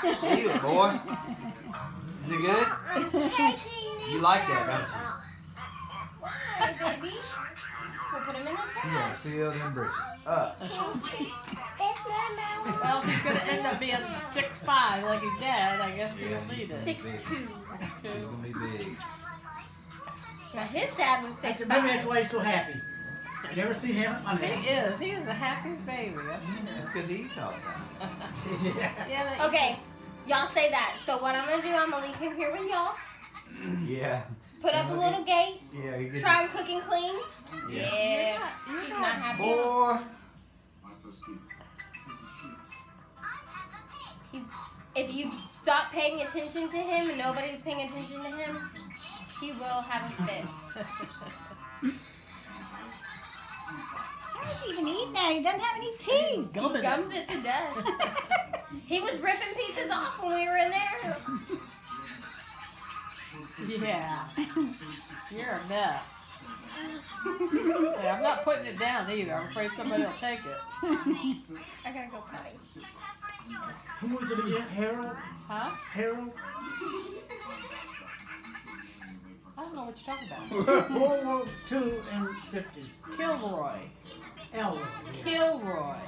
Eat it, boy. Is it good? You like that, don't you? Hey, baby. We'll put him in the trash. You gonna fill them britches up. Well, if he's going to end up being 6'5" like his dad, I guess he'll need it. 6'2". He's gonna be big. Now, his dad was 6'5". Maybe that's why he's so happy. I never seen him unhappy. He is. He is the happiest baby. That's because he eats all the time. Yeah, Okay, y'all say that. So what I'm gonna do, I'm gonna leave him here with y'all. Yeah. Put up a little gate. Yeah, he gets Try and cook and clean. Yeah. Yeah. He's not happy. Boy. If you stop paying attention to him and nobody's paying attention to him, he will have a fit. How does he even eat now? He doesn't have any teeth. He gums it to death. He was ripping pieces off when we were in there. Yeah. You're a mess. Yeah, I'm not putting it down either. I'm afraid somebody will take it. I gotta go potty. Who was it again? Harold? Huh? Harold? I don't know what you're talking about. World War II and 50. Kilroy. Elroy. Kilroy.